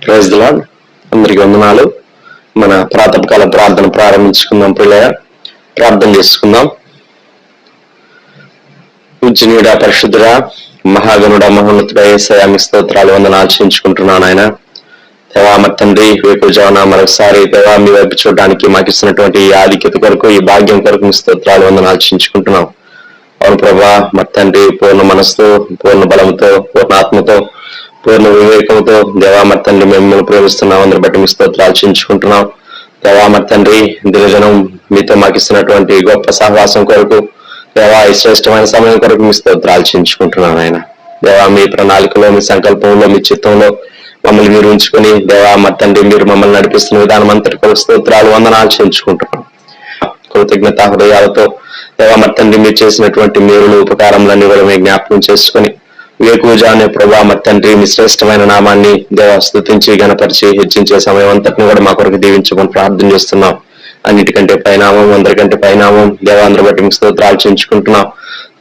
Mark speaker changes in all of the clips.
Speaker 1: Praise the lord. అందరికీ వందనాలు. మన ప్రాతకాల ప్రార్థన ప్రారంభించుకుందాం. పిల్లల ప్రార్థన చేసుకుందాం. పూజనీయుడా, పరిశుద్ధుడా, మహాగణుడా, మహోన్నతుడా యేసయ్యా మీ స్తోత్రాలు వందనాలు ఆచరించుకుంటున్నాను. ఆయన దేవా మా తండ్రి వేకుజామున మరొకసారి దేవా మీ వైపు చూడడానికి మాకు ఇస్తున్నటువంటి ఈ ఆధిక్యత కొరకు, ఈ భాగ్యం కొరకు మీ స్తోత్రాలు వందనాలు ఆచరించుకుంటున్నాం. అవును ప్రభా, మా తండ్రి పూర్ణ మనస్సుతో, పూర్ణ బలంతో, పూర్ణ ఆత్మతో, పూర్ణ వివేకంతో దేవా మా తండ్రి మిమ్మల్ని ప్రేమిస్తున్నాం. అందరి బట్టి మీ స్తోత్రాలు ఆచరించుకుంటున్నాం. దేవా మా తండ్రి దినజనం మీతో మాకు ఇస్తున్నటువంటి గొప్ప సహవాసం కొరకు, దేవా ఈ శ్రేష్టమైన సమయం కొరకు మీ స్తోత్రాలు ఆచరించుకుంటున్నాను. ఆయన దేవా మీ ప్రణాళికలో, మీ సంకల్పంలో, మీ చిత్తంలో మమ్మల్ని మీరు ఉంచుకొని దేవా మా తండ్రి మీరు మమ్మల్ని నడిపిస్తున్న విధానం అంతటి కొరకు స్తోత్రాలు వందనాలు ఆచరించుకుంటున్నాం. కృతజ్ఞత హృదయాలతో దేవా మా తండ్రి మీరు చేసినటువంటి మేలులు, ఉపకారములన్నీ కూడా మేము జ్ఞాపకం చేసుకుని వేకువజామునే ప్రభా మా తండ్రి మీ శ్రేష్టమైన నామాన్ని దేవా స్తుతించి గణపరిచి హెచ్చించే సమయం అంతటిని కూడా మా కొరకు దీవించమని ప్రార్థన చేస్తున్నాం. అన్నిటికంటే పైనామం, అందరికంటే పైనామం దేవా అందరి బట్టి మీకు స్తోత్రాలు ఆచరించుకుంటున్నాం.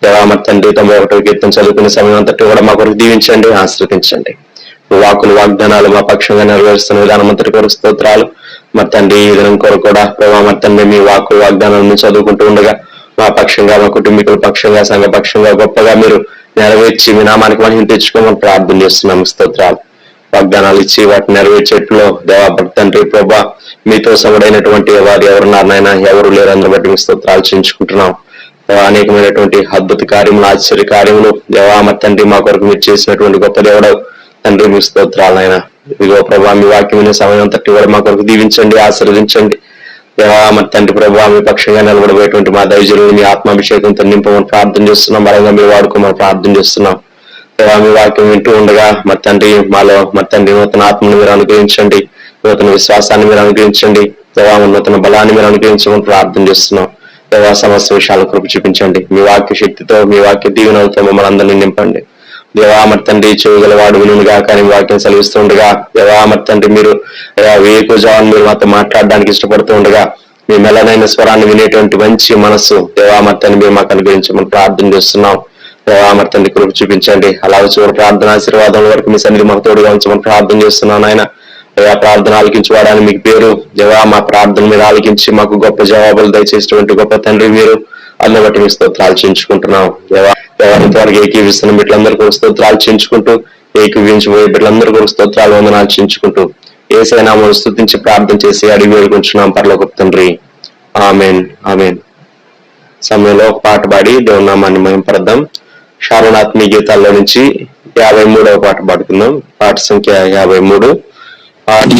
Speaker 1: దేవా మా తండ్రి 91వ కీర్తన చదువుకునే సమయం అంతటి కూడా మా కొరకు దీవించండి, ఆశ్రదించండి. వాకులు వాగ్దానాలు మా పక్షంగా నెరవేరుస్తున్న విధానం అంతటి కొరకు స్తోత్రాలు. మా తండ్రి ఈ దినం కొరకు కూడా ప్రభా మా తండ్రి మీ వాకులు వాగ్దానాలను చదువుకుంటూ ఉండగా మా పక్షంగా, మా కుటుంబీకుల పక్షంగా, సంఘ పక్షంగా గొప్పగా మీరు నెరవేర్చి మీ నామానికి మహిమ తెచ్చుకోమని ప్రార్థన చేస్తున్నాము. స్తోత్రాలు. వాగ్దానాలు ఇచ్చి వాటిని నెరవేర్చేట్లో దేవా తండ్రి ప్రభా మీతో సముడైనటువంటి వారు ఎవరున్నారనైనా ఎవరు లేరు. అందరి బట్టి మీ స్తోత్రాలు చేయించుకుంటున్నాం. అనేకమైనటువంటి అద్భుత కార్యములు, ఆశ్చర్య కార్యములు దేవా మా తండ్రి మా కొరకు మీరు చేసినటువంటి గొప్ప దేవుడు తండ్రి మీ స్తోత్రాలైనా. ఇదిగో ప్రభా మీ వాక్యం వినే సమయం అంతటి కూడా మా కొరకు దీవించండి, ఆశీర్వదించండి. దేవా మా తండ్రి ప్రభా మీ పక్షంగా నిలబడబోయేటువంటి మా దైవజనులు మీ ఆత్మాభిషేకంతో నింపమని ప్రార్థన చేస్తున్నాం. బలంగా మీరు వాడుకోమని ప్రార్థన చేస్తున్నాం. దేవా మీ వాక్యం వింటూ ఉండగా మా తండ్రి మాలో మా తండ్రి నూతన ఆత్మను మీరు అనుగ్రహించండి, నూతన విశ్వాసాన్ని మీరు అనుగ్రహించండి. దేవా నూతన బలాన్ని మీరు అనుగ్రహించమని ప్రార్థన చేస్తున్నాం. దేవా సమస్త విషయాలు కృప చూపించండి. మీ వాక్య శక్తితో, మీ వాక్య దీవెనలతో మమ్మల్ని అందరినీ నింపండి. దేవా మరి తండ్రి చేయగలవాడు వినుగా కానీ వాక్యం సెలవిస్తుండగా దేవా మరి తండ్రి మీరు వేకుజామున మీరు మాతో మాట్లాడడానికి ఇష్టపడుతూ ఉండగా మీ మెల్లనైన స్వరాన్ని వినేటువంటి మంచి మనస్సు దేవా మరి తండ్రి మీరు మాకు అనుగ్రహించమని ప్రార్థన చేస్తున్నాం. దేవా మరి తండ్రి కృప చూపించండి. అలాగే చివరి ప్రార్థన ఆశీర్వాదం వరకు మీ సన్నిధి మాకు తోడుగా ఉంచమని ప్రార్థన చేస్తున్నాను. ఆయన దేవా ప్రార్థన ఆలకించుకోవడానికి మీకు పేరు. దేవా మా ప్రార్థన మీరు ఆలకించి మాకు గొప్ప జవాబులు దయచేసినటువంటి గొప్ప తండ్రి మీరు. అందుని బట్టి మీ స్తోత్రాలు చేయించుకుంటున్నాం. దేవా ఇంతవరకు ఏకీవిస్తున్న బిడ్డలందరూ కూడా స్తోత్రాలు చేయించుకుంటూ, ఏకీవించబోయే బిడ్డలందరూ కూడా స్తోత్రాలు వందనాలు చేయించుకుంటూ యేసయ్య నామమున స్తుతించి ప్రార్థన చేసి అడిగి వేడుకుంటున్నాం పరలోకపు తండ్రి. ఆమేన్, ఆమేన్. సమయంలో ఒక పాట పాడి దేవుని నామాన్ని మహిమపరద్దాం. శారణాత్మీ గీతాల్లో నుంచి 53వ పాట పాడుకుందాం. పాట సంఖ్య 53.
Speaker 2: Amen.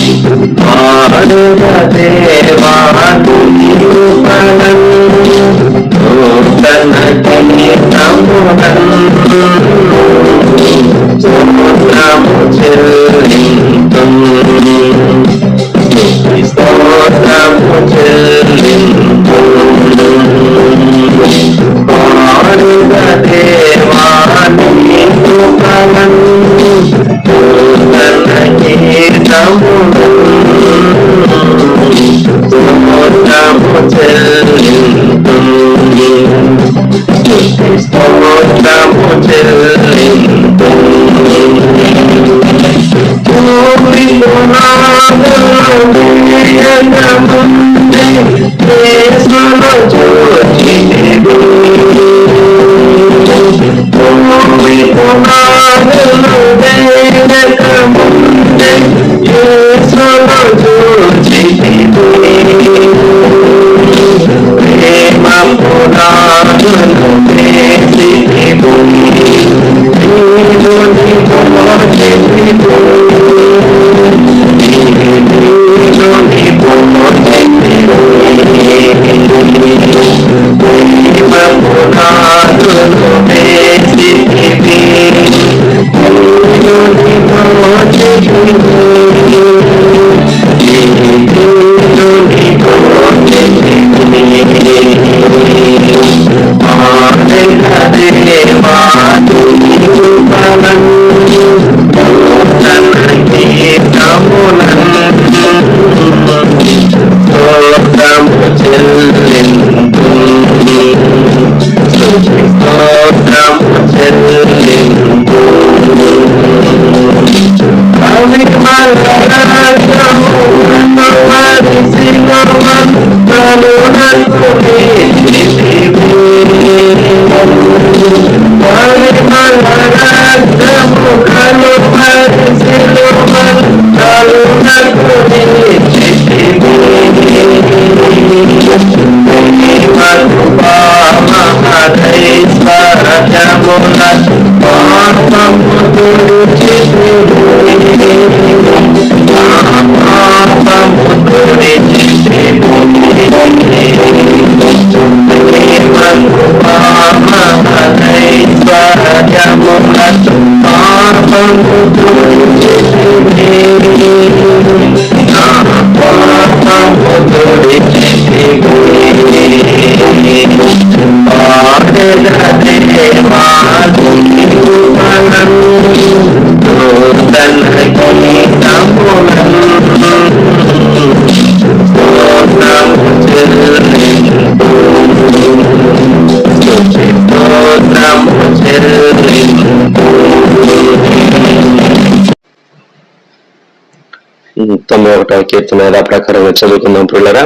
Speaker 1: తొంభై ఒకటవ కీర్తన యథాప్రకారంగా చదువుకుందాం పిల్లరా.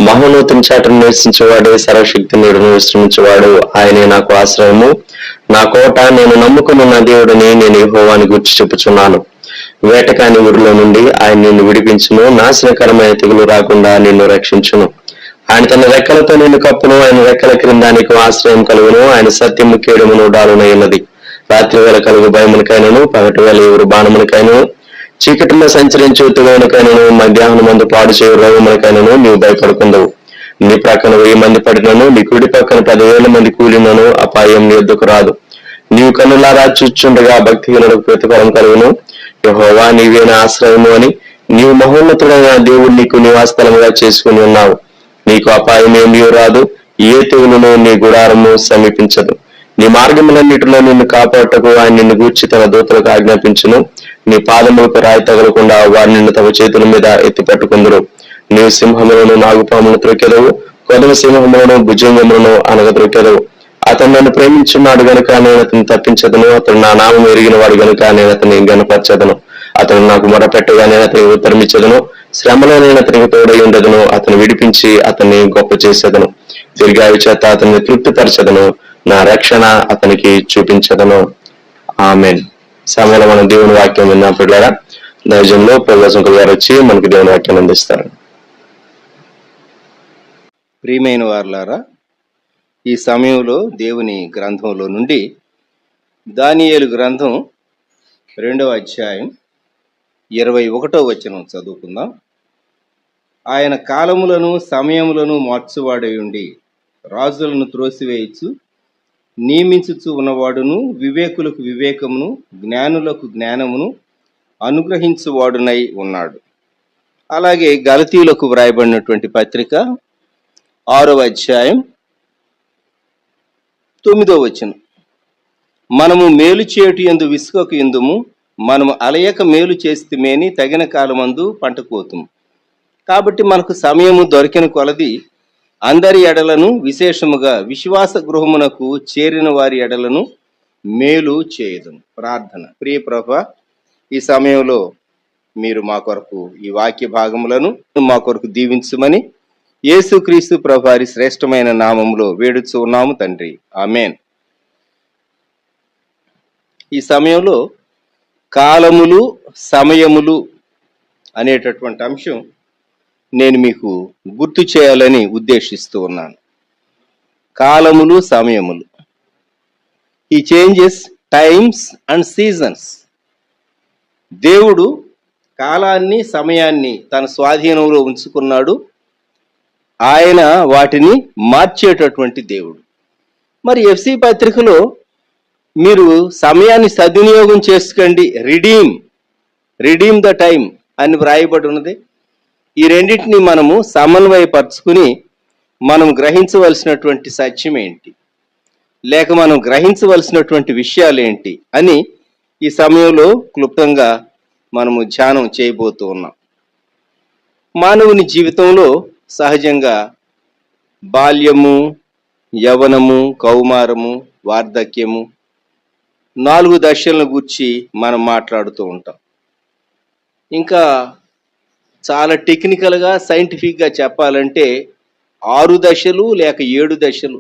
Speaker 1: మహోన్నతుని చాటును నివసించేవాడే, సర్వశక్తి నీడను విశ్రమించేవాడు. ఆయనే నాకు ఆశ్రయము, నా కోట, నేను నమ్ముకున్న నా దేవుడిని, నేను యెహోవాని గూర్చి చెప్పుచున్నాను. వేటకాని ఊరిలో నుండి ఆయన నిన్ను విడిపించును, నాశనకరమైన తెగులు రాకుండా నిన్ను రక్షించును. ఆయన తన రెక్కలతో నిన్ను కప్పును, ఆయన రెక్కల క్రింద నీకు ఆశ్రయం కలుగును. ఆయన సత్యము కేడుమును డాలునైనది. రాత్రి వేళ కలుగు భయమునికైనను, పగటి వేళ ఎవరు బాణమునికైనను, చీకటిలో సంచరించే ఉత్తగైనకైనను, మధ్యాహ్నం మందు పాడు చేయు రోగములకైనను నీవు భయపడుకుందవు. నీ ప్రక్కన 1000 మంది పడినను, నీ కుడి పక్కన 10,000 మంది కూలినను అపాయం నీ ఎద్దుకు రాదు. నీవు కన్నులారా చూచుండగా భక్తిహీనులకు ప్రతిఫలం కలుగును. యెహోవా నీవే నా ఆశ్రయము అని నీవు మహోన్నతుడైన దేవుడు నీకు నివాసస్థలముగా చేసుకుని ఉన్నావు. నీకు అపాయం ఏమీ రాదు, ఏ తెగులును నీ గుడారము సమీపించదు. నీ మార్గములన్నిటిలో నిన్ను కాపాడుటకు ఆయన నిన్ను గూర్చి తన దూతలకు ఆజ్ఞాపించును. నీ పాదములకు రాయి తగలకుండా వారు నిన్ను తమ చేతుల మీద ఎత్తి పట్టుకుందరు. నీవు సింహములను, నాగుపామును త్రొక్కెదవు, కొదవ సింహములను, భుజంగములను అనగద్రొక్కెదవు. అతను నన్ను ప్రేమించున్నాడు గనుక నేను అతన్ని తప్పించదను. అతను నా నామం ఎరిగిన వాడు గనుక నేను అతన్ని గనపరచదను. అతను నాకు మొరపెట్టగా నేను అతనికి ఉత్తరమిచ్చదను. శ్రమలో నేను అతనికి తోడై ఉండదను. అతను విడిపించి అతన్ని గొప్ప చేసేదను. దీర్ఘాయు చేత అతన్ని తృప్తిపరచదను. నా రక్షణ అతనికి చూపించదను. ఆమెన్. సమయంలో మనం దేవుని వాక్యం విన్నాం పిల్లరా. దైవజంలో ప్రవేశంకులు గారు వచ్చి మనకి దేవుని వాక్యాన్ని అందిస్తారు.
Speaker 2: ప్రియమైన వారులారా, ఈ సమయంలో దేవుని గ్రంథంలో నుండి దానియేలు గ్రంథం 2వ అధ్యాయం 21వ వచనం చదువుకుందాం. ఆయన కాలములను సమయములను మార్చువాడై ఉండి రాజులను త్రోసివేయచ్చు, నియమించుచు ఉన్నవాడును, వివేకులకు వివేకమును, జ్ఞానులకు జ్ఞానమును అనుగ్రహించువాడునై ఉన్నాడు. అలాగే గలతీయులకు వ్రాయబడినటువంటి పత్రిక 6వ అధ్యాయం 9వ వచనం, మనము మేలు చేయుట యందు విసుకకు ఎందుము, మనము అలయక మేలు చేస్తేమేని తగిన కాలమందు పంట కోతుము. కాబట్టి మనకు సమయము దొరికిన కొలది అందరి ఎడలను, విశేషముగా విశ్వాస గృహమునకు చేరిన వారి ఎడలను మేలు చేయదుము. ప్రార్థన. ప్రియ ప్రభువా, ఈ సమయంలో మీరు మా కొరకు ఈ వాక్య భాగములను మా కొరకు దీవించమని యేసుక్రీస్తు ప్రభువారి శ్రేష్టమైన నామములో వేడుచు ఉన్నాము తండ్రి. ఆమేన్. ఈ సమయంలో కాలములు, సమయములు అనేటటువంటి అంశం నేను మీకు గుర్తు చేయాలని ఉద్దేశిస్తూ ఉన్నాను. కాలములు, సమయములు. ఈ చేంజెస్ టైమ్స్ అండ్ సీజన్స్. దేవుడు కాలాన్ని, సమయాన్ని తన స్వాధీనంలో ఉంచుకున్నాడు. ఆయన వాటిని మార్చేటటువంటి దేవుడు. మరి ఎఫ్సి పత్రికలో మీరు సమయాన్ని సద్వినియోగం చేసుకోండి, రిడీమ్ ద టైం అని వ్రాయబడి ఉన్నది. ఈ రెండింటిని మనము సమన్వయపరుచుకుని మనం గ్రహించవలసినటువంటి సత్యం ఏంటి, లేక మనం గ్రహించవలసినటువంటి విషయాలు ఏంటి అని ఈ సమయంలో క్లుప్తంగా మనము ధ్యానం చేయబోతూ ఉన్నాం. మానవుని జీవితంలో సహజంగా బాల్యము, యవనము, కౌమారము, వార్ధక్యము 4 దశలను గురించి మనం మాట్లాడుతూ ఉంటాం. ఇంకా చాలా టెక్నికల్గా, సైంటిఫిక్గా చెప్పాలంటే 6 దశలు లేక 7 దశలు.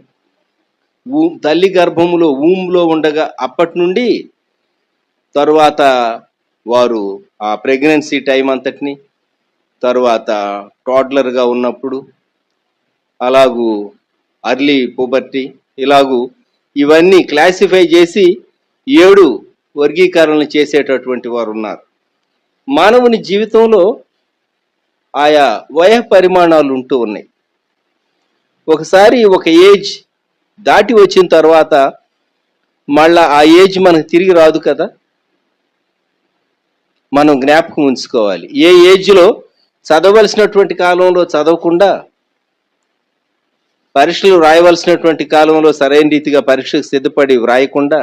Speaker 2: తల్లి గర్భములో ఊమ్లో ఉండగా అప్పటి నుండి తరువాత వారు ఆ ప్రెగ్నెన్సీ టైం అంతటిని, తరువాత టోడ్లర్గా ఉన్నప్పుడు, అలాగూ అర్లీ పుబర్టీ, ఇలాగూ ఇవన్నీ క్లాసిఫై చేసి 7 వర్గీకరణలు చేసేటటువంటి వారు ఉన్నారు. మానవుని జీవితంలో ఆయా వయ పరిమాణాలు ఉంటూ ఉన్నాయి. ఒకసారి ఒక ఏజ్ దాటి వచ్చిన తర్వాత మళ్ళా ఆ ఏజ్ మనకు తిరిగి రాదు కదా. మనం జ్ఞాపకం ఉంచుకోవాలి. ఏ ఏజ్లో చదవలసినటువంటి కాలంలో చదవకుండా, పరీక్షలు రాయవలసినటువంటి కాలంలో సరైన రీతిగా పరీక్షకు సిద్ధపడి వ్రాయకుండా,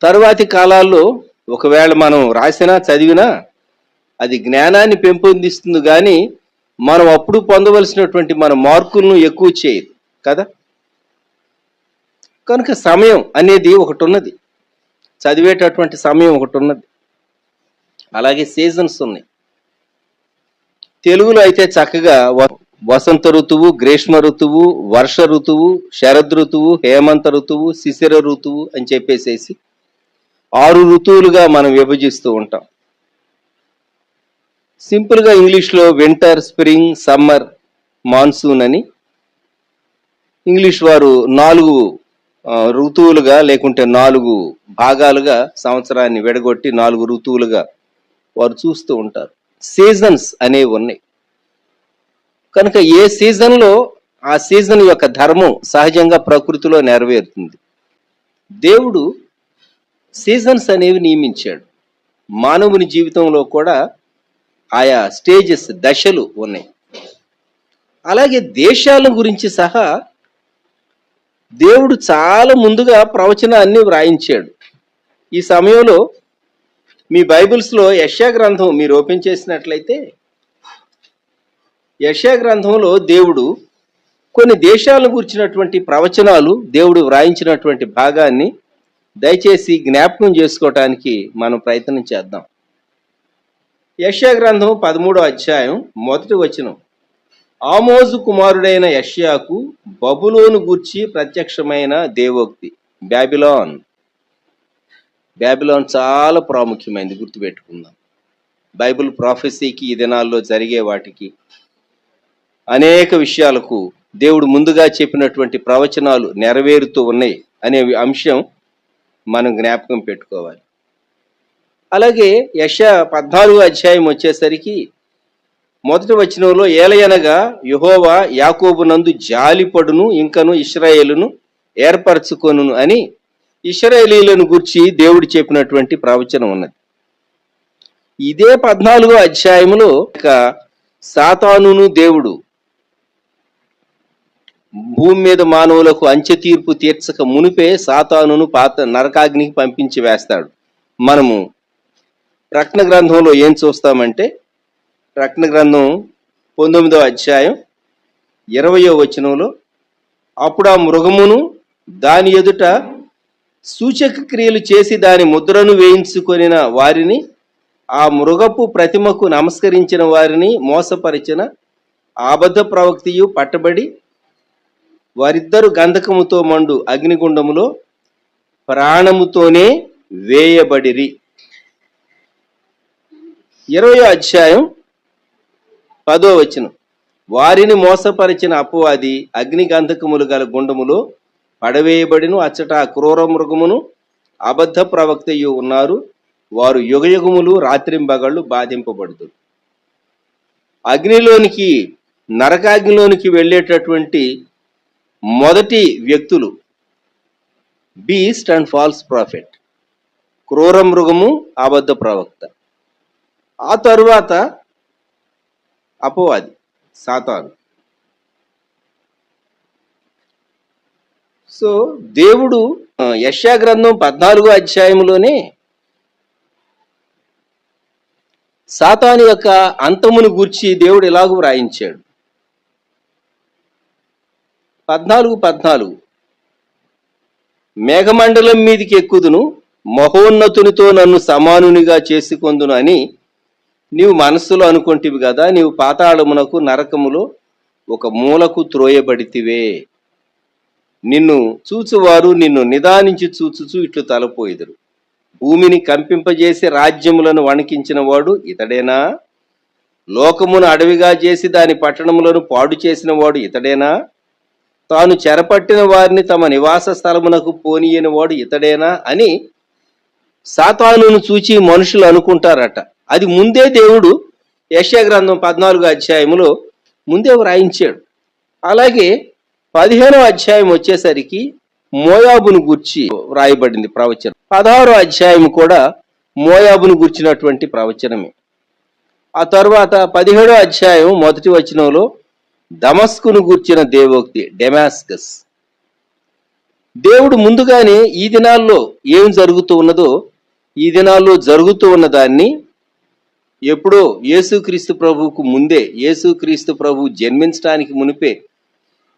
Speaker 2: తరువాతి కాలాల్లో ఒకవేళ మనం రాసినా చదివినా అది జ్ఞానాన్ని పెంపొందిస్తుంది, కానీ మనం అప్పుడు పొందవలసినటువంటి మన మార్కులను ఎక్కువ చేయదు కదా. కనుక సమయం అనేది ఒకటి ఉన్నది, చదివేటటువంటి సమయం ఒకటి ఉన్నది. అలాగే సీజన్స్ ఉన్నాయి. తెలుగులో అయితే చక్కగా వసంత ఋతువు, గ్రీష్మ ఋతువు, వర్ష ఋతువు, శరద్ ఋతువు, హేమంత ఋతువు, శిశిర ఋతువు అని చెప్పేసేసి 6 ఋతువులుగా మనం విభజిస్తూ ఉంటాం. సింపుల్గా ఇంగ్లీష్లో వింటర్, స్ప్రింగ్, సమ్మర్, మాన్సూన్ అని ఇంగ్లీష్ వారు 4 ఋతువులుగా లేకుంటే 4 భాగాలుగా సంవత్సరాన్ని విడగొట్టి 4 ఋతువులుగా వారు చూస్తూ ఉంటారు. సీజన్స్ అనేవి ఉన్నాయి. కనుక ఏ సీజన్లో ఆ సీజన్ యొక్క ధర్మం సహజంగా ప్రకృతిలో నెరవేరుతుంది. దేవుడు సీజన్స్ అనేవి నియమించాడు. మానవుని జీవితంలో కూడా ఆయా స్టేజెస్, దశలు ఉన్నాయి. అలాగే దేశాల గురించి సహా దేవుడు చాలా ముందుగా ప్రవచనాన్ని వ్రాయించాడు. ఈ సమయంలో మీ బైబిల్స్లో యెషయా గ్రంథం మీరు ఓపెన్ చేసినట్లయితే, యెషయా గ్రంథంలో దేవుడు కొన్ని దేశాలను గురించినటువంటి ప్రవచనాలు దేవుడు వ్రాయించినటువంటి భాగాన్ని దయచేసి జ్ఞాపకం చేసుకోవటానికి మనం ప్రయత్నం చేద్దాం. యెషయా గ్రంథం 13వ అధ్యాయం 1వ వచనం. ఆమోజు కుమారుడైన యెషయాకు బబులోను గూర్చి ప్రత్యక్షమైన దేవోక్తి. బాబిలోన్. బాబిలోన్ చాలా ప్రాముఖ్యమైనది, గుర్తుపెట్టుకుందాం. బైబిల్ ప్రాఫెసీకి, ఈ దినాల్లో జరిగే వాటికి, అనేక విషయాలకు దేవుడు ముందుగా చెప్పినటువంటి ప్రవచనాలు నెరవేరుతూ ఉన్నాయి అనే అంశం మనం జ్ఞాపకం పెట్టుకోవాలి. అలాగే యెషయా 14వ అధ్యాయం వచ్చేసరికి 1వ వచనంలో, ఏలయనగా యెహోవా యాకోబునందు జాలిపడును, ఇంకను ఇశ్రాయేలును ఏర్పరచుకొనును అని ఇశ్రాయేలీయులను గురించి దేవుడు చెప్పినటువంటి ప్రవచనం ఉన్నది. ఇదే 14వ అధ్యాయంలో సాతానును దేవుడు భూమి మీద మానవులకు అంచె తీర్పు తీర్చక మునిపే సాతానును పాత నరకాగ్నికి పంపించి వేస్తాడు. మనము ప్రకటన గ్రంథంలో ఏం చూస్తామంటే, ప్రకటన గ్రంథం 19వ అధ్యాయం 20వ వచనంలో, అప్పుడు ఆ మృగమును దాని ఎదుట సూచక క్రియలు చేసి దాని ముద్రను వేయించుకొనిన వారిని, ఆ మృగపు ప్రతిమకు నమస్కరించిన వారిని మోసపరిచిన అబద్ధ ప్రవక్తయు పట్టబడి వారిద్దరు గంధకముతో మండు అగ్నిగుండములో ప్రాణముతోనే వేయబడిరి. 20వ అధ్యాయం 10వ వచనం. వారిని మోసపరిచిన అపవాది అగ్ని గంధకములు గల గుండములో పడవేయబడిను, అచ్చట క్రూర మృగమును అబద్ధ ప్రవక్తయు ఉన్నారు, వారు యుగయుగములు రాత్రింబగళ్ళు బాధింపబడుతారు. అగ్నిలోనికి, నరకాగ్నిలోనికి వెళ్ళేటటువంటి మొదటి వ్యక్తులు బీస్ట్ అండ్ ఫాల్స్ ప్రాఫిట్, క్రూర మృగము, అబద్ధ ప్రవక్త. ఆ తరువాత అపవాది, సాతాను. సో దేవుడు యెషయా గ్రంథం 14వ అధ్యాయంలోనే సాతాను యొక్క అంతమును గూర్చి దేవుడు ఇలాగూ వ్రాయించాడు. 14:14 మేఘమండలం మీదికి ఎక్కుదును, మహోన్నతునితో నన్ను సమానునిగా చేసుకొందును అని నీవు మనస్సులో అనుకొంటివి కదా, నీవు పాతాళమునకు, నరకములో ఒక మూలకు త్రోయబడితివే. నిన్ను చూచువారు నిన్ను నిదానించి చూచుచు ఇట్లు తలపోయిదురు. భూమిని కంపింపజేసి రాజ్యములను వణికించిన వాడు ఇతడేనా? లోకమును అడవిగా చేసి దాని పట్టణములను పాడు చేసిన వాడు ఇతడేనా? తాను చెరపట్టిన వారిని తమ నివాస స్థలమునకు పోనీయని వాడు ఇతడేనా అని సాతానును చూచి మనుషులు అనుకుంటారట. అది ముందే దేవుడు యెషయా గ్రంథం 14వ అధ్యాయములో ముందే వ్రాయించాడు. అలాగే 15వ అధ్యాయం వచ్చేసరికి మోయాబును గూర్చి వ్రాయబడింది ప్రవచనం. 16వ అధ్యాయం కూడా మోయాబును గూర్చినటువంటి ప్రవచనమే. ఆ తర్వాత 17వ అధ్యాయం 1వ వచనంలో దమస్కును గూర్చిన దేవోక్తి, డెమాస్కస్. దేవుడు ముందుగానే ఈ దినాల్లో ఏం జరుగుతూ ఉన్నదో, ఈ దినాల్లో జరుగుతూ ఉన్న దాన్ని ఎప్పుడో యేసుక్రీస్తు ప్రభువుకు ముందే, యేసుక్రీస్తు ప్రభు జన్మించడానికి మునిపే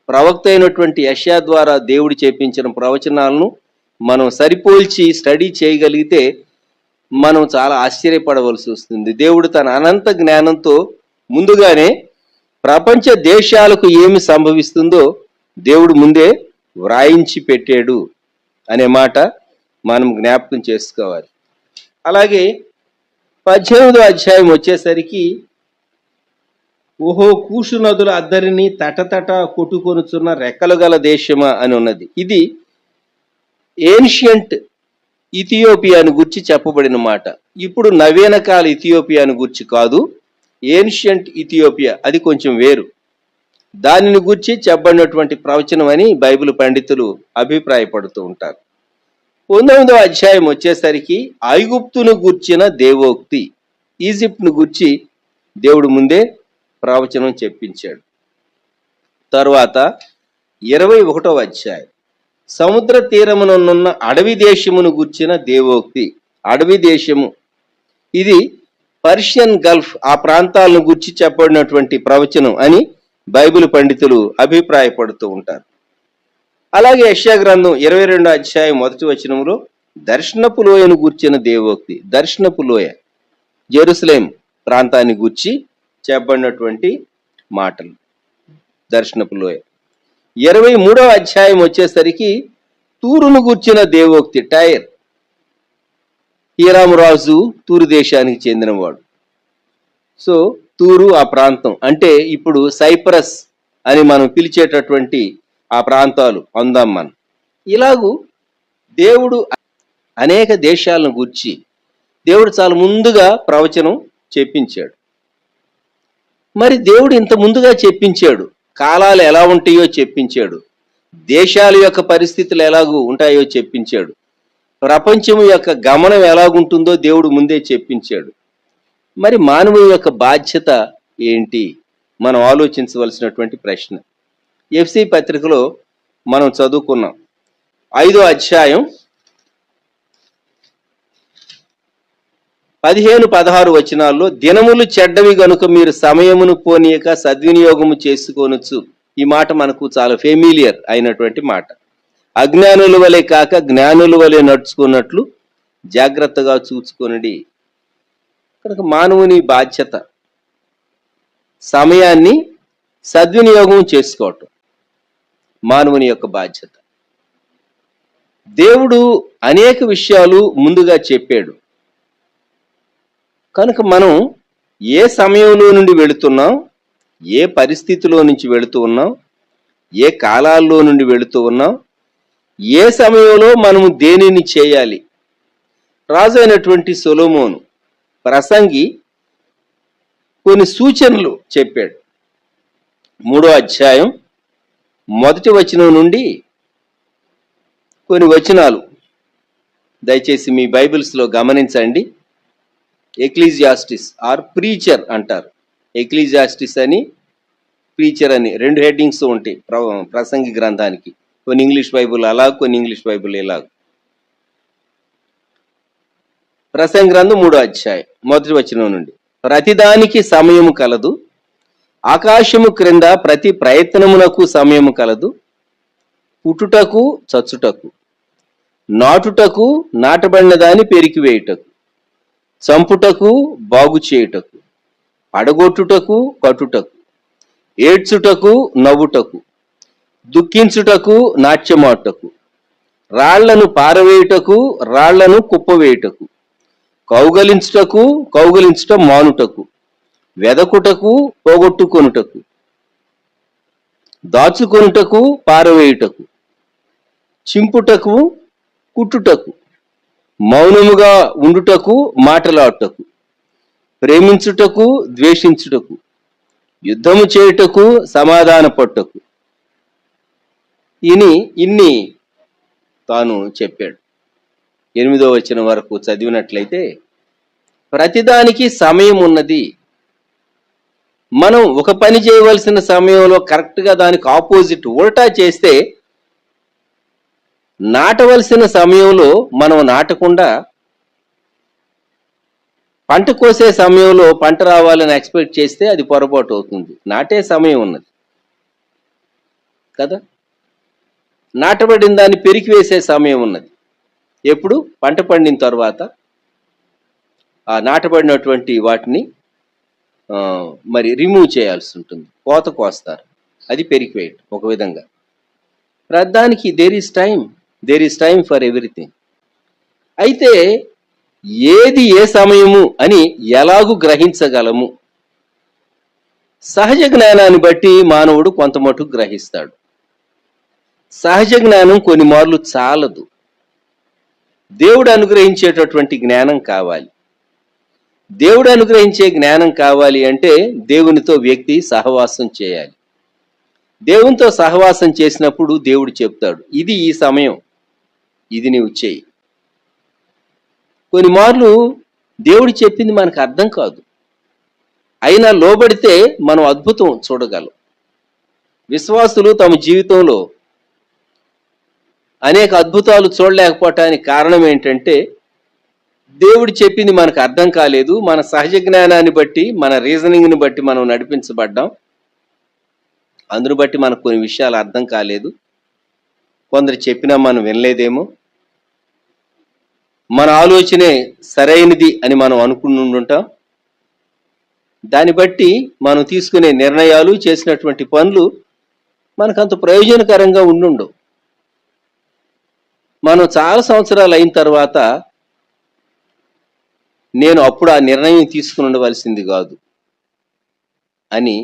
Speaker 2: ప్రవక్త అయినటువంటి యెషయా ద్వారా దేవుడు చేపించిన ప్రవచనాలను మనం సరిపోల్చి స్టడీ చేయగలిగితే మనం చాలా ఆశ్చర్యపడవలసి వస్తుంది. దేవుడు తన అనంత జ్ఞానంతో ముందుగానే ప్రపంచ దేశాలకు ఏమి సంభవిస్తుందో దేవుడు ముందే వ్రాయించి పెట్టాడు అనే మాట మనం జ్ఞాపకం చేసుకోవాలి. అలాగే 18వ అధ్యాయం వచ్చేసరికి ఓహో కూషు నదుల అద్దరిని తటతట కొట్టుకొనుచున్న రెక్కలు గల దేశమా అని ఉన్నది. ఇది ఏన్షియంట్ ఇథియోపియాను గురించి చెప్పబడిన మాట. ఇప్పుడు నవీన కాల ఇథియోపియాను గురించి కాదు, ఏన్షియంట్ ఇథియోపియా అది కొంచెం వేరు. దానిని గురించి చెప్పబడినటువంటి ప్రవచనం అని బైబిల్ పండితులు అభిప్రాయపడుతూ ఉంటారు. 19వ అధ్యాయం వచ్చేసరికి ఐగుప్తును గూర్చిన దేవోక్తి, ఈజిప్ట్ను గూర్చి దేవుడు ముందే ప్రవచనం చెప్పించాడు. తరువాత 21వ అధ్యాయం సముద్ర తీరమునున్న అడవి దేశమును గూర్చిన దేవోక్తి. అడవి దేశము ఇది పర్షియన్ గల్ఫ్, ఆ ప్రాంతాలను గూర్చి చెప్పబడినటువంటి ప్రవచనం అని బైబిల్ పండితులు అభిప్రాయపడుతూ ఉంటారు. అలాగే యెషయా గ్రంథం 22వ అధ్యాయం 1వ వచనంలో దర్శనపు లోయను గూర్చిన దేవోక్తి. దర్శనపు లోయ జెరూసలేం ప్రాంతాన్ని గూర్చి చెప్పబడినటువంటి మాటలు. దర్శనపు లోయ. 23వ అధ్యాయం వచ్చేసరికి తూరును గూర్చిన దేవోక్తి. టైర్, హీరాము రాజు తూరు దేశానికి చెందినవాడు. సో తూరు ఆ ప్రాంతం అంటే ఇప్పుడు సైప్రస్ అని మనం పిలిచేటటువంటి ఆ ప్రాంతాలు అందాం మనం. ఇలాగూ దేవుడు అనేక దేశాలను గూర్చి దేవుడు చాలా ముందుగా ప్రవచనం చెప్పించాడు. మరి దేవుడు ఇంత ముందుగా చెప్పించాడు, కాలాలు ఎలా ఉంటాయో చెప్పించాడు, దేశాల యొక్క పరిస్థితులు ఎలాగూ ఉంటాయో చెప్పించాడు, ప్రపంచం యొక్క గమనం ఎలాగుంటుందో దేవుడు ముందే చెప్పించాడు. మరి మానవుని యొక్క బాధ్యత ఏంటి? మనం ఆలోచించవలసినటువంటి ప్రశ్న. ఎఫ్సి పత్రికలో మనం చదువుకున్నాం 5వ అధ్యాయం 15-16 వచనాల్లో దినములు చెడ్డవి గనుక మీరు సమయమును పోనీయక సద్వినియోగము చేసుకోనొచ్చు. ఈ మాట మనకు చాలా ఫెమిలియర్ అయినటువంటి మాట. అజ్ఞానుల వలె కాక జ్ఞానుల వలె నడుచుకున్నట్లు జాగ్రత్తగా చూసుకొనడి. కనుక మానవుని బాధ్యత సమయాన్ని సద్వినియోగం చేసుకోవటం మానవుని యొక్క బాధ్యత. దేవుడు అనేక విషయాలు ముందుగా చెప్పాడు. కనుక మనం ఏ సమయంలో నుండి వెళుతున్నాం, ఏ పరిస్థితిలో నుంచి వెళుతూ ఉన్నాం, ఏ కాలాల్లో నుండి వెళుతూ ఉన్నాం, ఏ సమయంలో మనము దేనిని చేయాలి. రాజు అయినటువంటి సొలొమోను ప్రసంగి కొన్ని సూచనలు చెప్పాడు. 3వ అధ్యాయం 1వ వచనం నుండి కొన్ని వచనాలు దయచేసి మీ బైబిల్స్లో గమనించండి. ఎక్లీజియాస్టిస్ ఆర్ ప్రీచర్ అంటారు. ఎక్లీజియాస్టిస్ అని, ప్రీచర్ అని 2 హెడ్డింగ్స్ ఉంటాయి ప్రసంగి గ్రంథానికి. కొన్ని ఇంగ్లీష్ బైబుల్ అలా, కొన్ని ఇంగ్లీష్ బైబుల్ ఇలాగ. ప్రసంగి గ్రంథం 3వ అధ్యాయం 1వ వచనం నుండి ప్రతిదానికి సమయము కలదు, ఆకాశము క్రింద ప్రతి ప్రయత్నమునకు సమయము కలదు, పుట్టుటకు చచ్చుటకు, నాటుటకు నాటబడిన దాన్ని పెరికివేయుటకు, చంపుటకు బాగు చేయుటకు, పడగొట్టుటకు కట్టుటకు, ఏడ్చుటకు నవ్వుటకు, దుఃఖించుటకు నాట్యమాటకు, రాళ్లను పారవేయుటకు, రాళ్లను కుప్పవేయుటకు, కౌగలించుట మానుటకు, వెదకుటకు, పోగొట్టుకొనుటకు, దాచుకొనుటకు, పారవేయుటకు, చింపుటకు, కుట్టుటకు, మౌనముగా ఉండుటకు, మాటలాడుటకు, ప్రేమించుటకు, ద్వేషించుటకు, యుద్ధము చేయుటకు, సమాధాన పట్టుటకు, ఇన్ని తాను చెప్పాడు. 8వ వచనం వరకు చదివినట్లయితే ప్రతిదానికి సమయం ఉన్నది. మనం ఒక పని చేయవలసిన సమయంలో కరెక్ట్గా దానికి ఆపోజిట్ ఉల్టా చేస్తే, నాటవలసిన సమయంలో మనం నాటకుండా పంట కోసే సమయంలో పంట రావాలని ఎక్స్పెక్ట్ చేస్తే అది పొరపాటు అవుతుంది. నాటే సమయం ఉన్నది కదా, నాటబడిన దాన్ని పెరికి వేసే సమయం ఉన్నది. ఎప్పుడు? పంట పండిన తర్వాత ఆ నాటబడినటువంటి వాటిని మరి రిమూవ్ చేయాల్సి ఉంటుంది, కోత కోస్తారు, అది పెరికి వేయటం ఒక విధంగా. ప్రతిదానికి there is time for everything. అయితే ఏది ఏ సమయము అని ఎలాగూ గ్రహించగలము? సహజ జ్ఞానాన్ని బట్టి మానవుడు కొంత మటుకు గ్రహిస్తాడు. సహజ జ్ఞానం కొన్ని మార్లు చాలదు, దేవుడు అనుగ్రహించేటటువంటి జ్ఞానం కావాలి. దేవుడు అనుగ్రహించే జ్ఞానం కావాలి అంటే దేవునితో వ్యక్తి సహవాసం చేయాలి. దేవునితో సహవాసం చేసినప్పుడు దేవుడు చెప్తాడు, ఇది ఈ సమయం, ఇది నీవు చేయి. కొన్ని మార్లు దేవుడు చెప్పింది మనకు అర్థం కాదు, అయినా లోబడితే మనం అద్భుతం చూడగలం. విశ్వాసులు తమ జీవితంలో అనేక అద్భుతాలు చూడలేకపోవటానికి కారణం ఏంటంటే, దేవుడు చెప్పింది మనకు అర్థం కాలేదు. మన సహజ జ్ఞానాన్ని బట్టి, మన రీజనింగ్ని బట్టి మనం నడిపించబడ్డాం. అందును బట్టి మనకు కొన్ని విషయాలు అర్థం కాలేదు. కొందరు చెప్పినా మనం వినలేదేమో, మన ఆలోచనే సరైనది అని మనం అనుకుని ఉంటాం. దాన్ని బట్టి మనం తీసుకునే నిర్ణయాలు, చేసినటువంటి పనులు మనకంత ప్రయోజనకరంగా ఉండుండవు. మనం చాలా సంవత్సరాలు అయిన తర్వాత నేను అప్పుడు ఆ నిర్ణయం తీసుకుని ఉండవలసింది కాదు అని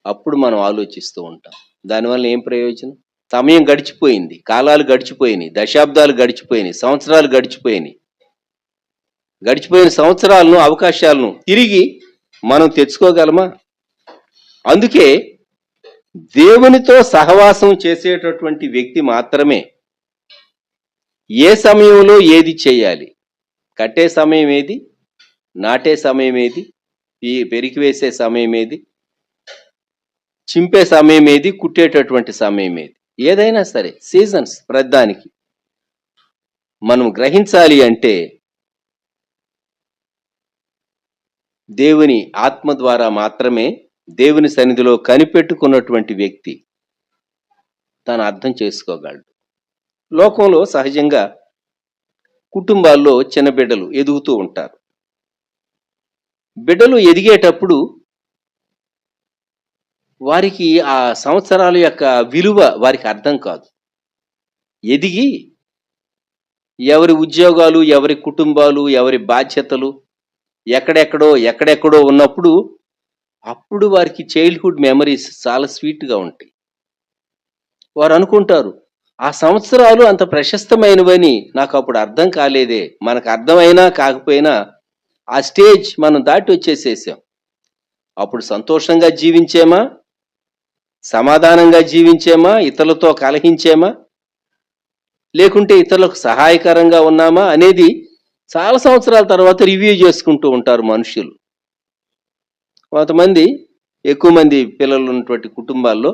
Speaker 2: అప్పుడు మనం ఆలోచిస్తూ ఉంటాం. దానివల్ల ఏం ప్రయోజనం? సమయం గడిచిపోయింది, కాలాలు గడిచిపోయినాయి, దశాబ్దాలు గడిచిపోయినాయి, సంవత్సరాలు గడిచిపోయినాయి. గడిచిపోయిన సంవత్సరాలను, అవకాశాలను తిరిగి మనం తెచ్చుకోగలమా? అందుకే దేవునితో సహవాసం చేసేటటువంటి వ్యక్తి మాత్రమే ఏ సమయంలో ఏది చేయాలి, కట్టే సమయం ఏది, నాటే సమయం ఏది, పెరికి వేసే సమయం ఏది, చింపే సమయం ఏది, కుట్టేటటువంటి సమయం ఏది, ఏదైనా సరే సీజన్స్ ప్రతిదానికి మనం గ్రహించాలి అంటే దేవుని ఆత్మ ద్వారా మాత్రమే దేవుని సన్నిధిలో కనిపెట్టుకున్నటువంటి వ్యక్తి తను అర్థం చేసుకోగలడు. లోకంలో సహజంగా కుటుంబాల్లో చిన్న బిడ్డలు ఎదుగుతూ ఉంటారు. బిడ్డలు ఎదిగేటప్పుడు వారికి ఆ సంవత్సరాల యొక్క విలువ వారికి అర్థం కాదు. ఎదిగి ఎవరి ఉద్యోగాలు, ఎవరి కుటుంబాలు, ఎవరి బాధ్యతలు ఎక్కడెక్కడో ఉన్నప్పుడు అప్పుడు వారికి చైల్డ్హుడ్ మెమరీస్ చాలా స్వీట్గా ఉంటాయి. వారు అనుకుంటారు, ఆ సంవత్సరాలు అంత ప్రశస్తమైనవని నాకు అప్పుడు అర్థం కాలేదే. మనకు అర్థమైనా కాకపోయినా ఆ స్టేజ్ మనం దాటి వచ్చేసేసాం. అప్పుడు సంతోషంగా జీవించేమా, సమాధానంగా జీవించేమా, ఇతరులతో కలహించేమా, లేకుంటే ఇతరులకు సహాయకరంగా ఉన్నామా అనేది చాలా సంవత్సరాల తర్వాత రివ్యూ చేసుకుంటూ ఉంటారు మనుషులు. కొంతమంది, ఎక్కువ మంది పిల్లలు ఉన్నటువంటి కుటుంబాల్లో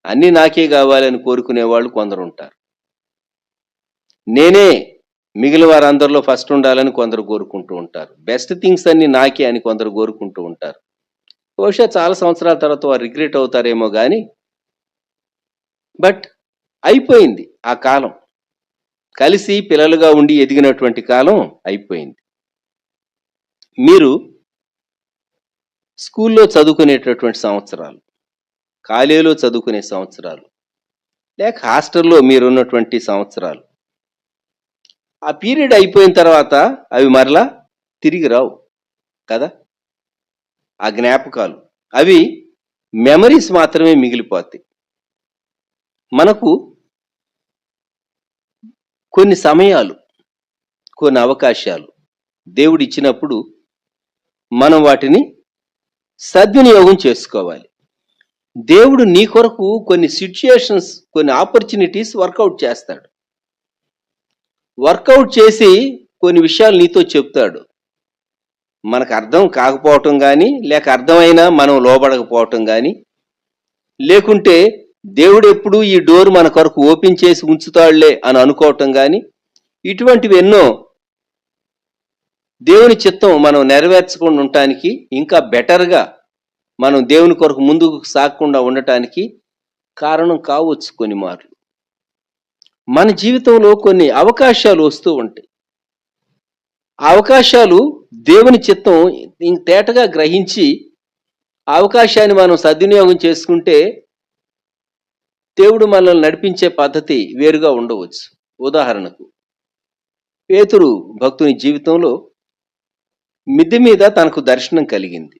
Speaker 2: అన్నీ నాకే కావాలని కోరుకునే వాళ్ళు కొందరు ఉంటారు. నేనే మిగిలిన వారందరిలో ఫస్ట్ ఉండాలని కొందరు కోరుకుంటూ ఉంటారు. బెస్ట్ థింగ్స్ అన్ని నాకే అని కొందరు కోరుకుంటూ ఉంటారు. బహుశా చాలా సంవత్సరాల తర్వాత వారు రిగ్రెట్ అవుతారేమో కానీ, బట్ అయిపోయింది ఆ కాలం. కలిసి పిల్లలుగా ఉండి ఎదిగినటువంటి కాలం అయిపోయింది. మీరు స్కూల్లో చదువుకునేటటువంటి సంవత్సరాలు, కాలేజీలో చదువుకునే సంవత్సరాలు, లేక హాస్టల్లో మీరున్నటువంటి సంవత్సరాలు, ఆ పీరియడ్ అయిపోయిన తర్వాత అవి మరలా తిరిగి రావు కదా. ఆ జ్ఞాపకాలు అవి మెమరీస్ మాత్రమే మిగిలిపోతాయి. మనకు కొన్ని సమయాలు, కొన్ని అవకాశాలు దేవుడు ఇచ్చినప్పుడు మనం వాటిని సద్వినియోగం చేసుకోవాలి. దేవుడు నీ కొరకు కొన్ని సిచ్యుయేషన్స్, కొన్ని ఆపర్చునిటీస్ వర్కౌట్ చేస్తాడు. వర్కౌట్ చేసి కొన్ని విషయాలు నీతో చెప్తాడు. మనకు అర్థం కాకపోవటం కానీ, లేక అర్థమైనా మనం లోబడకపోవటం కానీ, లేకుంటే దేవుడు ఎప్పుడు ఈ డోర్ మన కొరకు ఓపెన్ చేసి ఉంచుతాడులే అని అనుకోవటం కానీ, ఇటువంటివి ఎన్నో దేవుని చిత్తం మనం నెరవేర్చకుండా ఉండటానికి, ఇంకా బెటర్గా మనం దేవుని కొరకు ముందుకు సాగకుండా ఉండటానికి కారణం కావచ్చు. కొన్ని మార్లు మన జీవితంలో కొన్ని అవకాశాలు వస్తూ ఉంటాయి. ఆ అవకాశాలు దేవుని చిత్తం తేటగా గ్రహించి అవకాశాన్ని మనం సద్వినియోగం చేసుకుంటే దేవుడు మనల్ని నడిపించే పద్ధతి వేరుగా ఉండవచ్చు. ఉదాహరణకు పేతురు భక్తుని జీవితంలో మిద్దె మీద తనకు దర్శనం కలిగింది.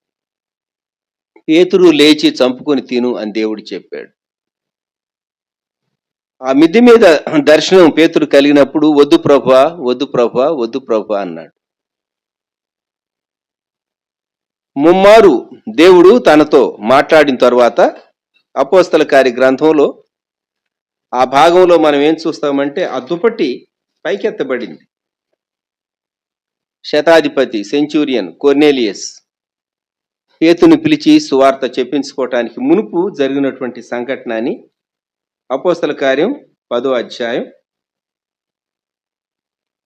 Speaker 2: పేతురు లేచి చంపుకొని తిను అని దేవుడు చెప్పాడు. ఆ మిద్దె మీద దర్శనం పేతురు కలిగినప్పుడు వద్దు ప్రభువా, వద్దు ప్రభువా, వద్దు ప్రభువా అన్నాడు. ముమ్మారు దేవుడు తనతో మాట్లాడిన తర్వాత అపోస్తల కార్య గ్రంథంలో ఆ భాగంలో మనం ఏం చూస్తామంటే ఆ దుప్పటి పైకెత్తబడింది. శతాధిపతి సెంచూరియన్ కొర్నేలియస్ పేతుని పిలిచి సువార్త చెప్పించుకోవటానికి మునుపు జరిగినటువంటి సంఘటన అని అపోస్తల కార్యం 10వ అధ్యాయం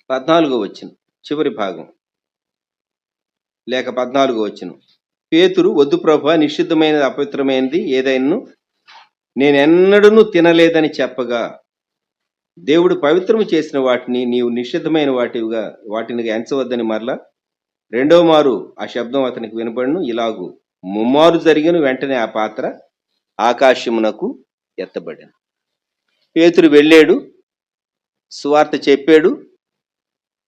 Speaker 2: 14వ వచనం చివరి భాగం లేక 14వ వచనం. పేతురు వద్దు ప్రభువా, నిషిద్ధమైనది అపవిత్రమైనది ఏదైనా నేనెన్నడూ తినలేదని చెప్పగా దేవుడు పవిత్రము చేసిన వాటిని నీవు నిషిద్ధమైన వాటిని ఎంచవద్దని మరలా రెండవ మారు ఆ శబ్దం అతనికి వినబడును. ఇలాగు ముమ్మారు జరిగిన వెంటనే ఆ పాత్ర ఆకాశమునకు ఎత్తబడింది. పేతురు వెళ్ళాడు, సువార్త చెప్పాడు.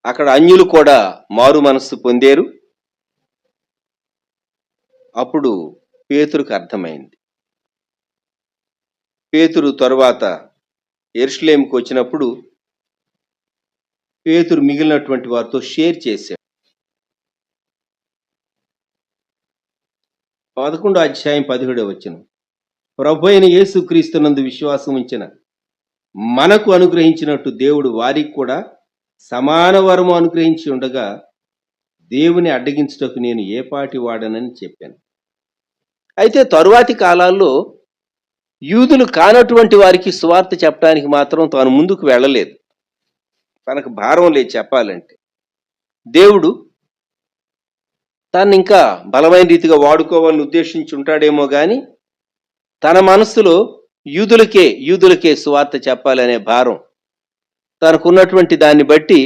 Speaker 2: అక్కడ అన్యులు కూడా మారు మనస్సు పొందారు. అప్పుడు పేతురుకు అర్థమైంది. పేతురు తరువాత యెరూషలేముకు వచ్చినప్పుడు పేతురు మిగిలినటువంటి వారితో షేర్ చేశాడు. 11వ అధ్యాయం 17వ వచనం. ప్రభు అయిన యేసు క్రీస్తునందు విశ్వాసం ఉంచిన మనకు అనుగ్రహించినట్టు దేవుడు వారికి కూడా సమాన వరము అనుగ్రహించి ఉండగా దేవుని అడ్డగించుటకు నేను ఏ పాటి వాడనని చెప్పాను. అయితే తరువాతి కాలాల్లో యూదులు కానటువంటి వారికి సువార్త చెప్పడానికి మాత్రం తాను ముందుకు వెళ్ళలేదు. తనకు భారం లేదు చెప్పాలంటే. దేవుడు తను ఇంకా బలమైన రీతిగా వాడుకోవాలని ఉద్దేశించి ఉంటాడేమో కానీ తన మనస్సులో యూదులకే సువార్త చెప్పాలనే భారం తనకున్నటువంటి దాన్ని బట్టి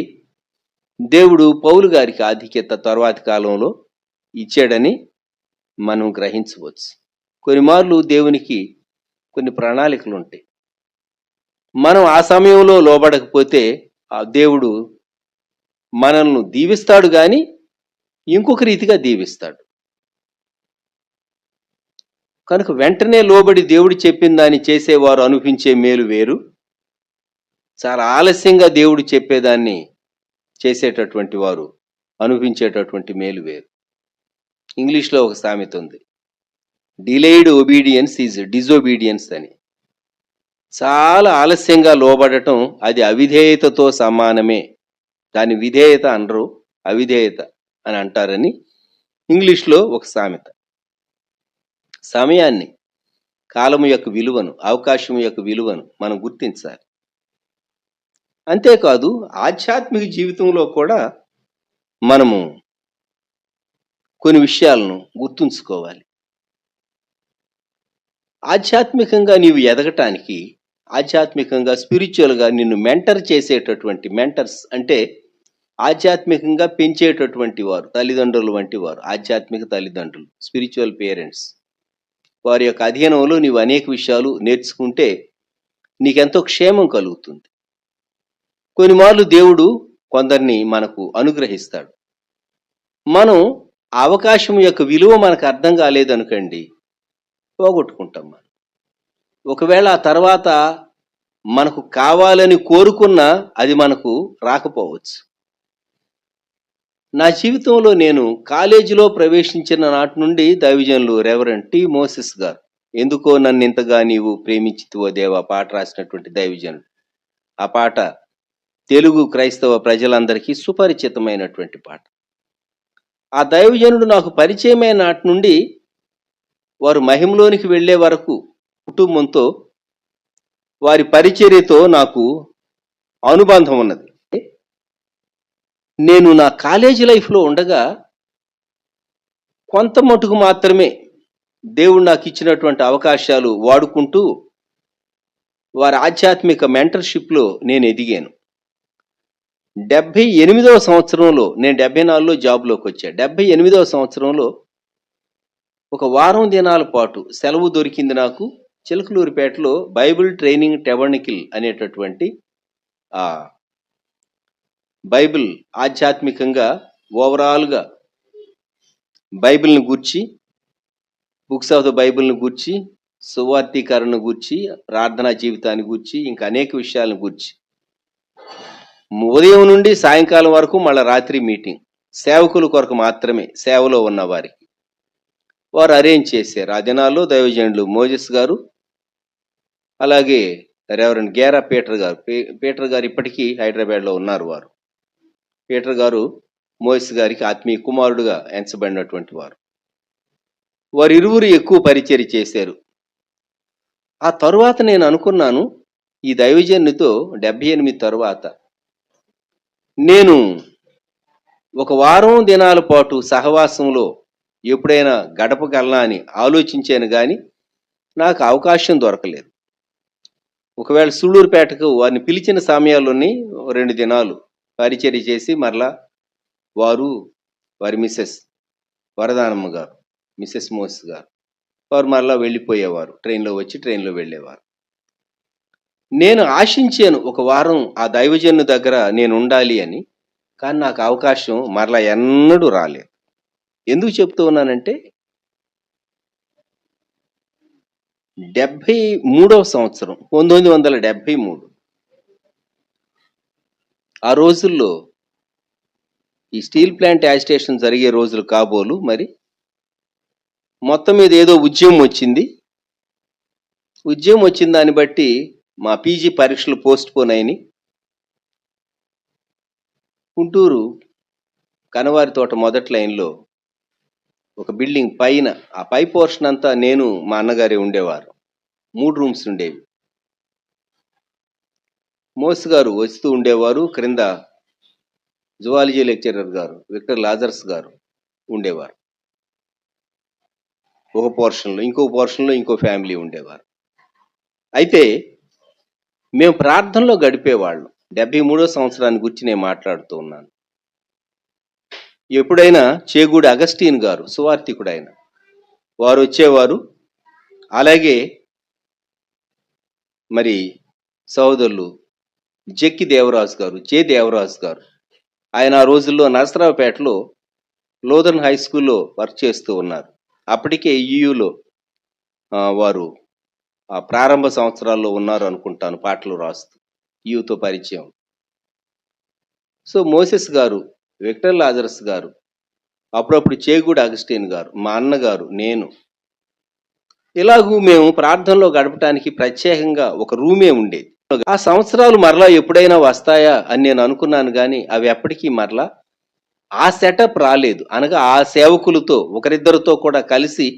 Speaker 2: దేవుడు పౌలు గారికి ఆధిక్యత తర్వాతి కాలంలో ఇచ్చాడని మనం గ్రహించవచ్చు. కొన్ని మార్లు దేవునికి కొన్ని ప్రణాళికలు ఉంటాయి. మనం ఆ సమయంలో లోబడకపోతే ఆ దేవుడు మనల్ని దీవిస్తాడు కానీ ఇంకొక రీతిగా దీవిస్తాడు. కనుక వెంటనే లోబడి దేవుడు చెప్పిన దాన్ని చేసేవారు అనిపించే మేలు వేరు, చాలా ఆలస్యంగా దేవుడు చెప్పేదాన్ని చేసేటటువంటి వారు అనిపించేటటువంటి మేలు వేరు. ఇంగ్లీష్లో ఒక సామెత ఉంది, డిలేయిడ్ ఒబీడియన్స్ ఈజ్ డిజొబీడియన్స్ అని. చాలా ఆలస్యంగా లోబడటం అది అవిధేయతతో సమానమే. దాని విధేయత అనరు, అవిధేయత అని అంటారని ఇంగ్లీష్లో ఒక సామెత. సమయాన్ని, కాలము యొక్క విలువను, అవకాశం యొక్క విలువను మనం గుర్తించాలి. అంతేకాదు ఆధ్యాత్మిక జీవితంలో కూడా మనము కొన్ని విషయాలను గుర్తుంచుకోవాలి. ఆధ్యాత్మికంగా నీవు ఎదగటానికి, ఆధ్యాత్మికంగా స్పిరిచువల్గా నిన్ను మెంటర్ చేసేటటువంటి మెంటర్స్ అంటే ఆధ్యాత్మికంగా పెంచేటటువంటి వారు, తల్లిదండ్రులు వంటి వారు, ఆధ్యాత్మిక తల్లిదండ్రులు, స్పిరిచువల్ పేరెంట్స్, వారి యొక్క అధీనంలో నీవు అనేక విషయాలు నేర్చుకుంటే నీకెంతో క్షేమం కలుగుతుంది. కొన్ని మార్లు దేవుడు కొందరిని మనకు అనుగ్రహిస్తాడు. మనం ఆ అవకాశం యొక్క విలువ మనకు అర్థం కాలేదనుకోండి, పోగొట్టుకుంటాం మనం. ఒకవేళ ఆ తర్వాత మనకు కావాలని కోరుకున్నా అది మనకు రాకపోవచ్చు. నా జీవితంలో నేను కాలేజీలో ప్రవేశించిన నాటి నుండి దైవజనులు రెవరెండ్ టి. మోసెస్ గారు, ఎందుకో నన్ను ఇంతగా నీవు ప్రేమించితివో దేవా పాట రాసినటువంటి దైవజనుడు. ఆ పాట తెలుగు క్రైస్తవ ప్రజలందరికీ సుపరిచితమైనటువంటి పాట. ఆ దైవజనుడు నాకు పరిచయమైన నాటి నుండి వారు మహిమలోనికి వెళ్ళే వరకు కుటుంబంతో వారి పరిచర్యతో నాకు అనుబంధం ఉన్నది. నేను నా కాలేజీ లైఫ్లో ఉండగా కొంత మటుకు మాత్రమే దేవుడు నాకు ఇచ్చినటువంటి అవకాశాలు వాడుకుంటూ వారి ఆధ్యాత్మిక మెంటర్షిప్లో నేను ఎదిగాను. 78వ సంవత్సరంలో, నేను 74లో జాబ్లోకి వచ్చా. 78వ సంవత్సరంలో ఒక వారం దినాల పాటు సెలవు దొరికింది నాకు. చిలకలూరిపేటలో బైబిల్ ట్రైనింగ్ టెబర్నికిల్ అనేటటువంటి బైబిల్ ఆధ్యాత్మికంగా ఓవరాల్గా బైబిల్ని గూర్చి, బుక్స్ ఆఫ్ ద బైబిల్ని గూర్చి, సువార్తీకరణను గూర్చి, ప్రార్థనా జీవితాన్ని గూర్చి, ఇంకా అనేక విషయాలను గూర్చి ఉదయం నుండి సాయంకాలం వరకు మళ్ళీ రాత్రి మీటింగ్, సేవకుల కొరకు మాత్రమే, సేవలో ఉన్న వారికి వారు అరేంజ్ చేశారు. ఆ దినాల్లో దైవజనులు మోజెస్ గారు, అలాగే రెవరెండ్ గేరా పీటర్ గారు ఇప్పటికీ హైదరాబాద్లో ఉన్నారు. పీటర్ గారు మోజెస్ గారికి ఆత్మీయ కుమారుడుగా ఎంచబడినటువంటి వారు. వారిరువురు ఎక్కువ పరిచర్య చేశారు. ఆ తరువాత నేను అనుకున్నాను, ఈ దైవజనునితో 78 తరువాత నేను ఒక వారం దినాల పాటు సహవాసంలో ఎప్పుడైనా గడపగలనా అని ఆలోచించాను, కానీ నాకు అవకాశం దొరకలేదు. ఒకవేళ సూళ్ళూరుపేటకు వారిని పిలిచిన సమయాల్లోని 2 దినాలు పరిచర్య చేసి మరలా వారి మిస్సెస్ వరదానమ్మ గారు, మిస్సెస్ మోస్ గారు, వారు మరలా వెళ్ళిపోయేవారు. ట్రైన్లో వచ్చి ట్రైన్లో వెళ్ళేవారు. నేను ఆశించాను ఒక వారం ఆ దైవజను దగ్గర నేను ఉండాలి అని, కానీ నాకు అవకాశం మరలా ఎన్నడూ రాలేదు. ఎందుకు చెప్తూ ఉన్నానంటే 73వ సంవత్సరం 1973 ఆ రోజుల్లో ఈ స్టీల్ ప్లాంట్ యాజిటేషన్ జరిగే రోజులు కాబోలు. మరి మొత్తం మీద ఏదో ఉద్యమం వచ్చింది. వచ్చిన దాన్ని బట్టి మా పీజీ పరీక్షలు పోస్ట్ పోన్ అయినాయి. గుంటూరు కనవారి తోట మొదటి లైన్లో ఒక బిల్డింగ్ పైన, ఆ పై పోర్షన్ అంతా నేను మా అన్నగారే ఉండేవారు. 3 రూమ్స్ ఉండేవి. మోస్ గారు వస్తూ ఉండేవారు. క్రింద జువాలజీ లెక్చరర్ గారు విక్టర్ లాజర్స్ గారు ఉండేవారు. ఒక పోర్షన్లో, ఇంకో పోర్షన్లో ఇంకో ఫ్యామిలీ ఉండేవారు. అయితే మేము ప్రార్థనలో గడిపేవాళ్ళం. 73వ సంవత్సరాన్ని గురించి నేను మాట్లాడుతూ ఉన్నాను. ఎప్పుడైనా చేగూడి అగస్టీన్ గారు, సువార్థికుడు ఆయన, వారు వచ్చేవారు. అలాగే మరి సహోదరులు జెక్కి దేవరాజు గారు, దేవరాజు గారు, ఆయన ఆ రోజుల్లో నరసరావుపేటలో లోదర్న్ హై స్కూల్లో వర్క్ చేస్తూ ఉన్నారు. అప్పటికే ఈయూలో వారు ప్రారంభ సంవత్సరాల్లో ఉన్నారు అనుకుంటాను, పాటలు రాస్తూ ఈయూతో పరిచయం. సో మోసెస్ గారు, విక్టర్ లాజరస్ గారు, అప్పుడప్పుడు చేగూడి అగస్టిన్ గారు, మా అన్నగారు, నేను, ఇలాగూ మేము ప్రార్థనలో గడపడానికి ప్రత్యేకంగా ఒక రూమే ఉండేది. ఆ సంవత్సరాలు మరలా ఎప్పుడైనా వస్తాయా అని నేను అనుకున్నాను, కానీ అవి ఎప్పటికీ మరలా ఆ సెటప్ రాలేదు. అనగా ఆ సేవకులతో ఒకరిద్దరితో కూడా కలిసి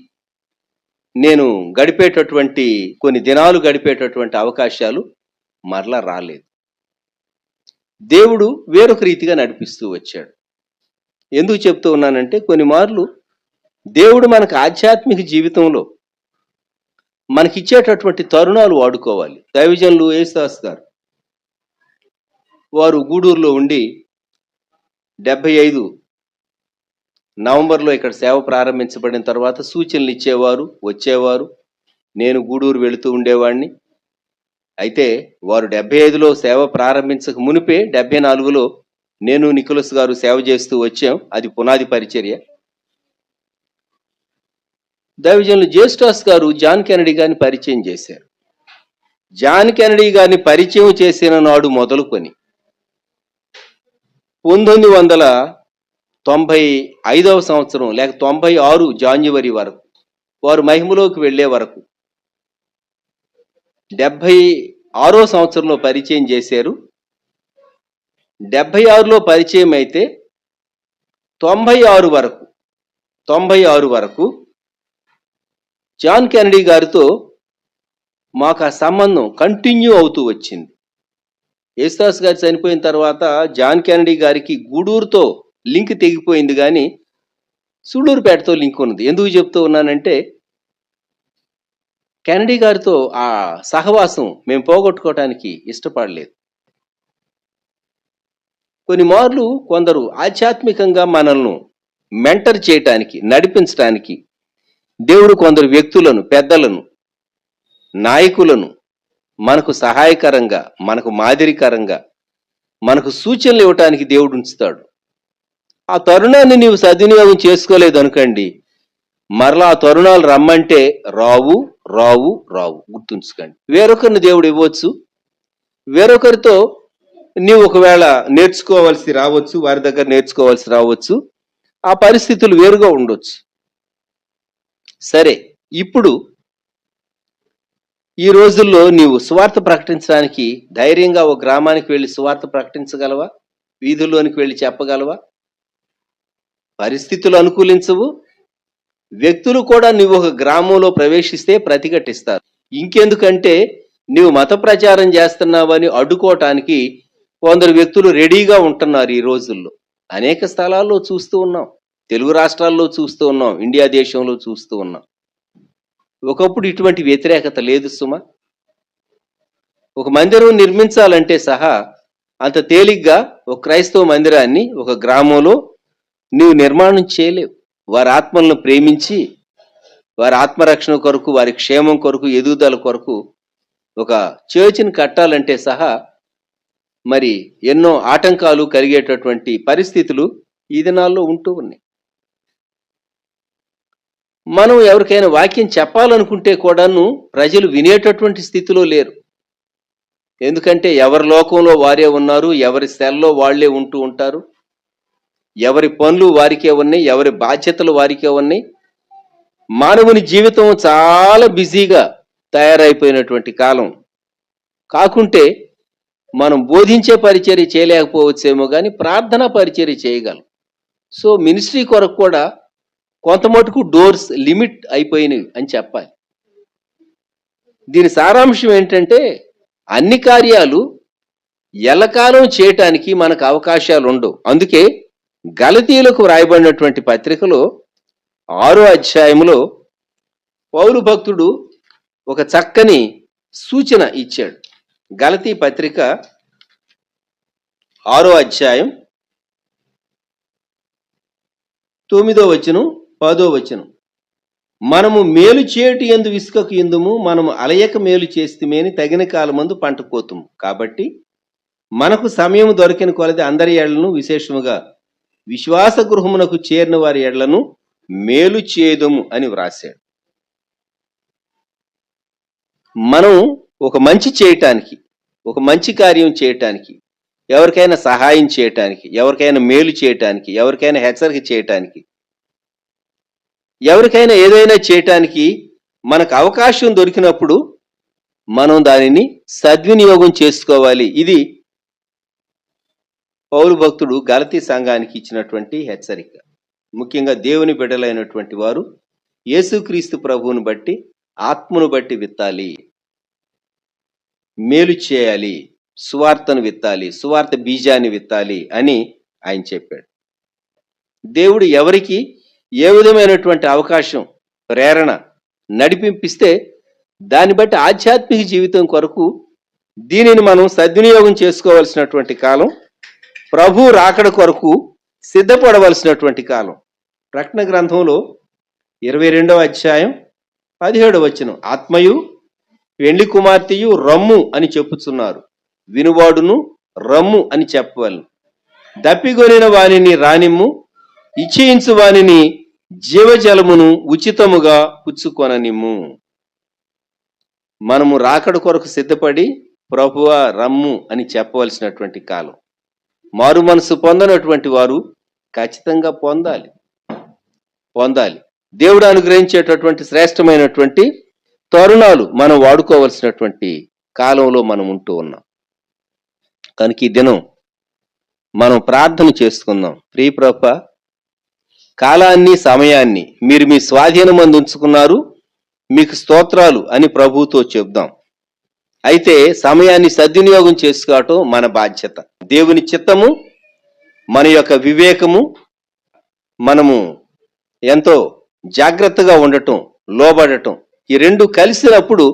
Speaker 2: నేను గడిపేటటువంటి, కొన్ని దినాలు గడిపేటటువంటి అవకాశాలు మరలా రాలేదు. దేవుడు వేరొక రీతిగా నడిపిస్తూ వచ్చాడు. ఎందుకు చెప్తూ ఉన్నానంటే, కొన్ని మార్లు దేవుడు మనకు ఆధ్యాత్మిక జీవితంలో మనకిచ్చేటటువంటి తరుణాలు వాడుకోవాలి. దైవజనులు యేసుదాస్ గారు, వారు గూడూరులో ఉండి 75 నవంబర్లో ఇక్కడ సేవ ప్రారంభించబడిన తర్వాత సూచనలు ఇచ్చేవారు, వచ్చేవారు. నేను గూడూరు వెళుతూ ఉండేవాడిని. అయితే వారు 75లో సేవ ప్రారంభించక మునిపే 74లో నేను నికోలస్ గారు సేవ చేస్తూ వచ్చాం. అది పునాది పరిచర్య. దైవజనులు జేస్టాస్ గారు జాన్ కెనడీ గారిని పరిచయం చేశారు. జాన్ కెనడీ గారిని పరిచయం చేసిన నాడు మొదలుకొని 1995వ సంవత్సరం లేక 96 జాన్యువరి వరకు వారు మహిమలోకి వెళ్లే వరకు 76వ సంవత్సరంలో పరిచయం చేశారు. 76లో పరిచయం అయితే 96 వరకు జాన్ కెనడీ గారితో మాకు ఆ సంబంధం కంటిన్యూ అవుతూ వచ్చింది. యేసుదాస్ గారు చనిపోయిన తర్వాత జాన్ కెనడీ గారికి గూడూరుతో లింక్ తెగిపోయింది, కానీ సూళ్ళూరుపేటతో లింక్ ఉన్నది. ఎందుకు చెప్తూ ఉన్నానంటే, కెనడీ గారితో ఆ సహవాసం మేము పోగొట్టుకోవటానికి ఇష్టపడలేదు. కొన్ని మార్లు కొందరు ఆధ్యాత్మికంగా మనల్ని మెంటర్ చేయటానికి, నడిపించడానికి దేవుడు కొందరు వ్యక్తులను, పెద్దలను, నాయకులను మనకు సహాయకరంగా, మనకు మాదిరికరంగా, మనకు సూచనలు ఇవ్వటానికి దేవుడు ఉంచుతాడు. ఆ తరుణాన్ని నీవు సద్వినియోగం చేసుకోలేదు అనుకోండి, మరలా ఆ తరుణాలు రమ్మంటే రావు రావు రావు. గుర్తుంచుకోండి. వేరొకరిని దేవుడు ఇవ్వచ్చు, వేరొకరితో నీవు ఒకవేళ నేర్చుకోవాల్సి రావచ్చు, వారి దగ్గర నేర్చుకోవాల్సి రావచ్చు. ఆ పరిస్థితులు వేరుగా ఉండొచ్చు. సరే, ఇప్పుడు ఈ రోజుల్లో నీవు సువార్త ప్రకటించడానికి ధైర్యంగా ఒక గ్రామానికి వెళ్ళి సువార్త ప్రకటించగలవా? వీధుల్లోనికి వెళ్ళి చెప్పగలవా? పరిస్థితులు అనుకూలించవు. వ్యక్తులు కూడా నువ్వు ఒక గ్రామంలో ప్రవేశిస్తే ప్రతిఘటిస్తారు. ఇంకెందుకంటే నువ్వు మత ప్రచారం చేస్తున్నావని అడ్డుకోవటానికి కొందరు వ్యక్తులు రెడీగా ఉంటున్నారు. ఈ రోజుల్లో అనేక స్థలాల్లో చూస్తూ ఉన్నాం, తెలుగు రాష్ట్రాల్లో చూస్తూ ఉన్నాం, ఇండియా దేశంలో చూస్తూ ఉన్నాం. ఒకప్పుడు ఇటువంటి వ్యతిరేకత లేదు సుమా. ఒక మందిరం నిర్మించాలంటే సహా అంత తేలిగ్గా ఒక క్రైస్తవ మందిరాన్ని ఒక గ్రామంలో నీవు నిర్మాణం చేయలేవు. వారి ఆత్మలను ప్రేమించి, వారి ఆత్మరక్షణ కొరకు, వారి క్షేమం కొరకు, ఎదుగుదల కొరకు ఒక చర్చిని కట్టాలంటే సహా మరి ఎన్నో ఆటంకాలు కలిగేటటువంటి పరిస్థితులు ఈ దినాల్లో ఉంటూ ఉన్నాయి. మనం ఎవరికైనా వాక్యం చెప్పాలనుకుంటే కూడాను ప్రజలు వినేటటువంటి స్థితిలో లేరు. ఎందుకంటే ఎవరి లోకంలో వారే ఉన్నారు, ఎవరి సెల్లో వాళ్లే ఉంటూ ఉంటారు, ఎవరి పనులు వారికే ఉన్నాయి, ఎవరి బాధ్యతలు వారికే ఉన్నాయి. మానవుని జీవితం చాలా బిజీగా తయారైపోయినటువంటి కాలం. కాకుంటే మనం బోధించే పరిచర్య చేయలేకపోవచ్చేమో కానీ ప్రార్థనా పరిచర్య చేయగలం. సో మినిస్ట్రీ కొరకు కూడా కొంత మటుకు డోర్స్ లిమిట్ అయిపోయినవి అని చెప్పాలి. దీని సారాంశం ఏంటంటే, అన్ని కార్యాలు ఎల్లకాలం చేయటానికి మనకు అవకాశాలు ఉండవు. అందుకే గలతీయులకు వ్రాయబడినటువంటి పత్రికలో 6వ అధ్యాయంలో పౌలు భక్తుడు ఒక చక్కని సూచన ఇచ్చాడు. గలతీ పత్రిక 6వ అధ్యాయం 9వ వచనం 10వ వచనం. మనము మేలు చేయుట యందు విసుకకు యందుము, మనము అలయక మేలు చేస్తేమేని తగిన కాలమందు పంట కోతుము. కాబట్టి మనకు సమయం దొరికిన కొలది అందరి ఎడలను, విశేషముగా విశ్వాస గృహమునకు చేరిన వారి ఎడలను మేలు చేయుదము అని వ్రాశాడు. మనం ఒక మంచి చేయటానికి, ఒక మంచి కార్యం చేయటానికి, ఎవరికైనా సహాయం చేయటానికి, ఎవరికైనా మేలు చేయటానికి, ఎవరికైనా హెచ్చరిక చేయటానికి, ఎవరికైనా ఏదైనా చేయటానికి మనకు అవకాశం దొరికినప్పుడు మనం దానిని సద్వినియోగం చేసుకోవాలి. ఇది పౌలు భక్తుడు గలతీ సంఘానికి ఇచ్చినటువంటి హెచ్చరిక. ముఖ్యంగా దేవుని బిడ్డలైనటువంటి వారు యేసుక్రీస్తు ప్రభువుని బట్టి, ఆత్మను బట్టి విత్తాలి, మేలు చేయాలి, సువార్తను విత్తాలి, సువార్త బీజాన్ని విత్తాలి అని ఆయన చెప్పాడు. దేవుడు ఎవరికి ఏ విధమైనటువంటి అవకాశం, ప్రేరణ, నడిపింపిస్తే దాన్ని బట్టి ఆధ్యాత్మిక జీవితం కొరకు దీనిని మనం సద్వినియోగం చేసుకోవాల్సినటువంటి కాలం, ప్రభు రాకడ కొరకు సిద్ధపడవలసినటువంటి కాలం. ప్రకటన గ్రంథంలో 22వ అధ్యాయం 17వ వచనం, ఆత్మయు పెండ్లి కుమార్తెయు రమ్ము అని చెప్పుచున్నారు, వినువాడును రమ్ము అని చెప్పవలను. దప్పిగొనిన వానిని రానిమ్ము, ఇచ్చేయించు వానిని జీవజలమును ఉచితముగా పుచ్చుకొననిమ్ము. మనము రాకడ కొరకు సిద్ధపడి ప్రభువా రమ్ము అని చెప్పవలసినటువంటి కాలం. మారు మనసు పొందనటువంటి వారు ఖచ్చితంగా పొందాలి. దేవుడు అనుగ్రహించేటటువంటి శ్రేష్టమైనటువంటి తరుణాలు మనం వాడుకోవలసినటువంటి కాలంలో మనం ఉంటూ ఉన్నాం. కనుక ఈ దినం మనం ప్రార్థన చేసుకుందాం. ప్రియ ప్రభువా, కాలాన్ని సమయాన్ని మీరు మీ స్వాధీనమందు ఉంచుకున్నారు, మీకు స్తోత్రాలు అని ప్రభువుతో చెప్దాం. అయితే సమయాన్ని సద్వినియోగం చేసుకోవటం మన బాధ్యత. దేవుని చిత్తము, మన యొక్క వివేకము, మనము ఎంతో జాగ్రత్తగా ఉండటం, లోబడటం, ఈ రెండు కలిసినప్పుడు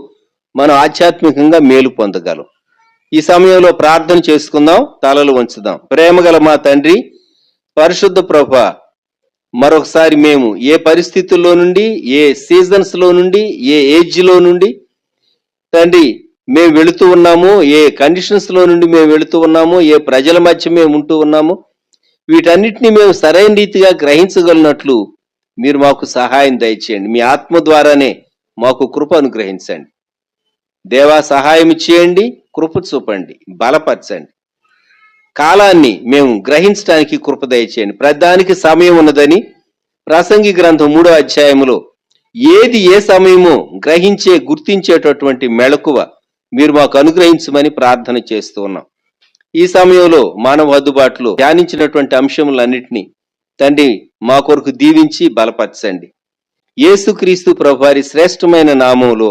Speaker 2: మనం ఆధ్యాత్మికంగా మేలు పొందగలం. ఈ సమయంలో ప్రార్థన చేసుకుందాం, తలలు వంచుదాం. ప్రేమగల మా తండ్రి, పరిశుద్ధ ప్రభువా, మరొకసారి మేము ఏ పరిస్థితుల్లో నుండి, ఏ సీజన్స్ లో నుండి, ఏ ఏజ్ లో నుండి తండ్రి మేము వెళుతూ ఉన్నాము, ఏ కండిషన్స్ లో నుండి మేము వెళుతూ ఉన్నాము, ఏ ప్రజల మధ్య మేము ఉంటూ ఉన్నాము, వీటన్నిటిని మేము సరైన రీతిగా గ్రహించగలిగినట్లు మీరు మాకు సహాయం దయచేయండి. మీ ఆత్మ ద్వారానే మాకు కృప అనుగ్రహించండి. దేవా, సహాయం చేయండి, కృప చూపండి, బలపరచండి. కాలాన్ని మేము గ్రహించడానికి కృప దయచేయండి. ప్రతిదానికి సమయం ఉన్నదని ప్రసంగి గ్రంథం 3వ అధ్యాయములో ఏది ఏ సమయమో గుర్తించేటటువంటి మెళకువ మీరు మాకు అనుగ్రహించమని ప్రార్థన చేస్తూ ఉన్నాం. ఈ సమయంలో మానవ అందుబాటులో ధ్యానించినటువంటి అంశములన్నిటినీ తండ్రి మా కొరకు దీవించి బలపరచండి. యేసుక్రీస్తు ప్రభువారి శ్రేష్టమైన నామములో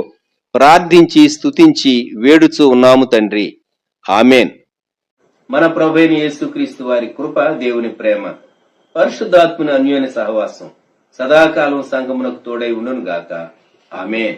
Speaker 2: ప్రార్థించి స్తుతించి వేడుచూ ఉన్నాము తండ్రి, ఆమేన్. మన ప్రభువైన యేసుక్రీస్తు వారి కృప, దేవుని ప్రేమ, పరిశుద్ధాత్మని అన్యోన్య సహవాసం సదాకాలం సంఘమునకు తోడై ఉండును గాక. ఆమేన్.